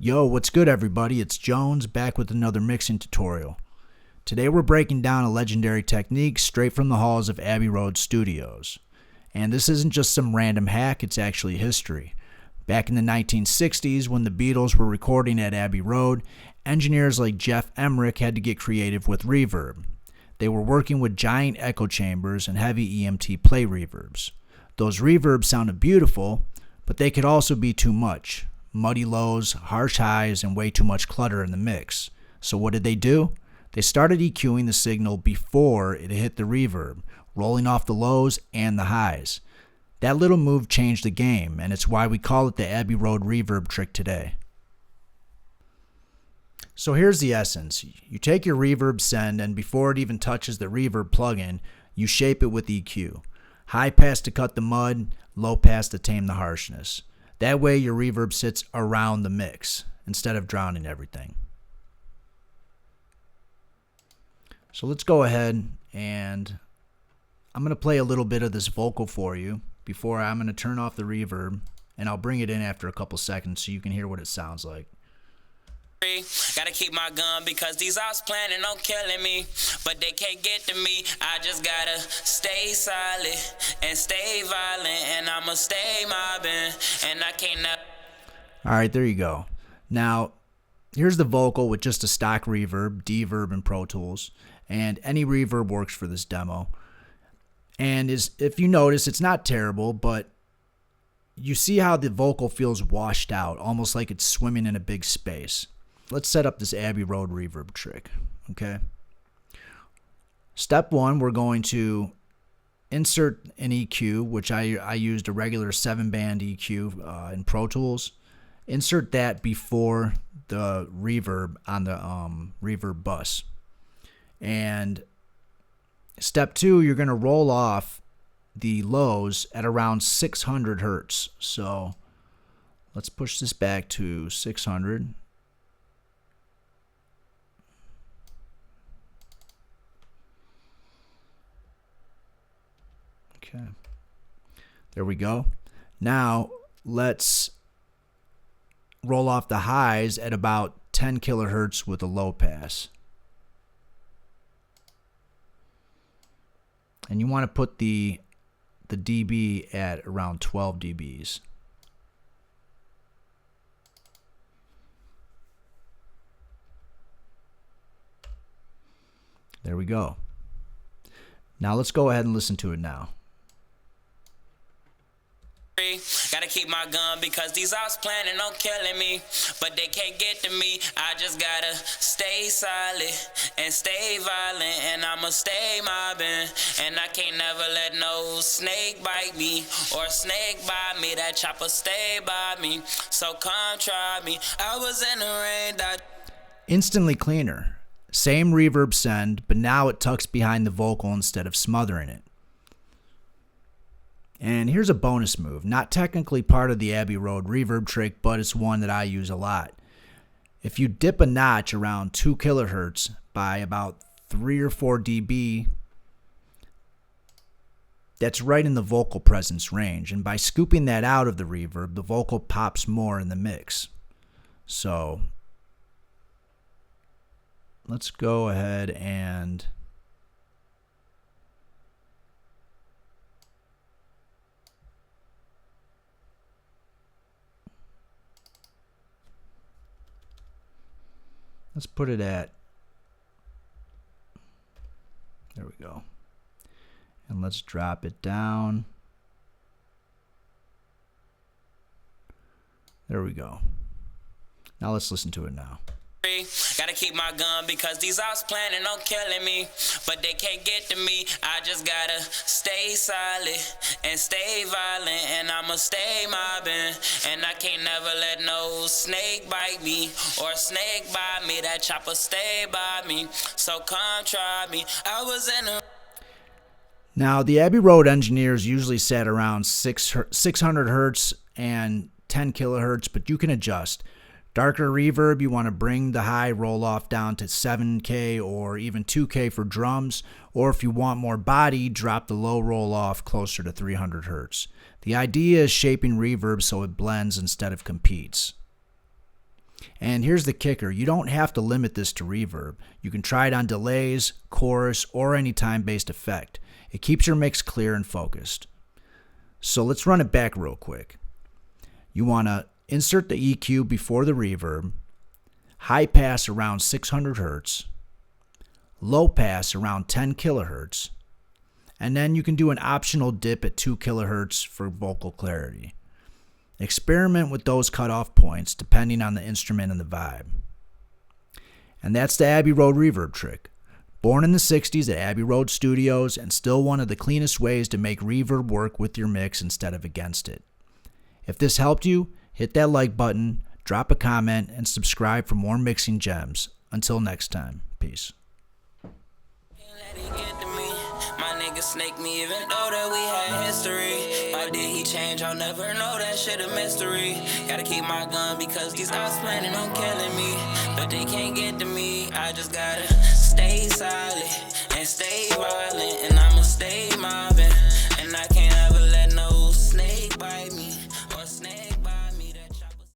Yo, what's good everybody? It's Jones back with another mixing tutorial. Today we're breaking down a legendary technique straight from the halls of Abbey Road Studios. And this isn't just some random hack, it's actually history. Back in the 1960s, when the Beatles were recording at Abbey Road, engineers like Geoff Emerick had to get creative with reverb. They were working with giant echo chambers and heavy EMT play reverbs. Those reverbs sounded beautiful, but they could also be too much. Muddy lows, harsh highs, and way too much clutter in the mix. So what did they do? They started EQing the signal before it hit the reverb, rolling off the lows and the highs. That little move changed the game, and it's why we call it the Abbey Road Reverb Trick today. So here's the essence. You take your reverb send, and before it even touches the reverb plugin, you shape it with EQ. High pass to cut the mud, low pass to tame the harshness. That way your reverb sits around the mix instead of drowning everything. So let's go ahead and I'm going to play a little bit of this vocal for you before I'm going to turn off the reverb, and I'll bring it in after a couple seconds so you can hear what it sounds like. Gotta keep my gun because these ops planning on killing me, but they can't get to me. I just gotta stay silent and stay violent, and I'ma stay mobbing, and I can't. Alright, there you go. Now, here's the vocal with just a stock reverb, Deverb in Pro Tools, and any reverb works for this demo. And if you notice, it's not terrible, but you see how the vocal feels washed out, almost like it's swimming in a big space. Let's set up this Abbey Road Reverb Trick, okay? Step one, we're going to insert an EQ, which I used a regular 7-band EQ in Pro Tools. Insert that before the reverb on the reverb bus. And step two, you're going to roll off the lows at around 600 hertz. So let's push this back to 600. Okay, there we go. Now let's roll off the highs at about 10 kilohertz with a low pass. And you want to put the dB at around 12 dBs. There we go. Now let's go ahead and listen to it now. Gotta keep my gun because these ops planning on killing me, but they can't get to me. I just gotta stay silent and stay violent, and I'ma stay mobbing, and I can't never let no snake bite me or snake bite me. That chopper stay by me, so come try me. I was in the rain. Instantly cleaner. Same reverb send, but now it tucks behind the vocal instead of smothering it. And here's a bonus move, not technically part of the Abbey Road Reverb Trick, but it's one that I use a lot. If you dip a notch around 2 kilohertz by about 3 or 4 dB, that's right in the vocal presence range. And by scooping that out of the reverb, the vocal pops more in the mix. So let's go ahead and let's put it at, there we go. And let's drop it down. There we go. Now let's listen to it now. Gotta keep my gun because these ops planning on killing me, but they can't get to me. I just gotta stay silent and stay violent, and I'ma stay mobbing, and I can't never let no snake bite me or snake bite me. That chopper stay by me, so come try me. I was in a... Now the Abbey Road engineers usually sat around 600 hertz and 10 kilohertz, but you can adjust. Darker reverb, you want to bring the high roll off down to 7K or even 2K for drums, or if you want more body, drop the low roll off closer to 300 hertz. The idea is shaping reverb so it blends instead of competes. And here's the kicker, you don't have to limit this to reverb. You can try it on delays, chorus, or any time-based effect. It keeps your mix clear and focused. So let's run it back real quick. You want to insert the EQ before the reverb, high pass around 600 Hz, low pass around 10 kHz, and then you can do an optional dip at 2 kHz for vocal clarity. Experiment with those cutoff points depending on the instrument and the vibe. And that's the Abbey Road Reverb Trick. Born in the 60s at Abbey Road Studios and still one of the cleanest ways to make reverb work with your mix instead of against it. If this helped you, hit that like button, drop a comment, and subscribe for more mixing gems. Until next time, peace. Snake me even though that we had history. Why did he change? I'll never know, that shit a mystery. Gotta keep my gun because these ops planning on killing me, but they can't get to me. I just gotta stay silent and stay violent. And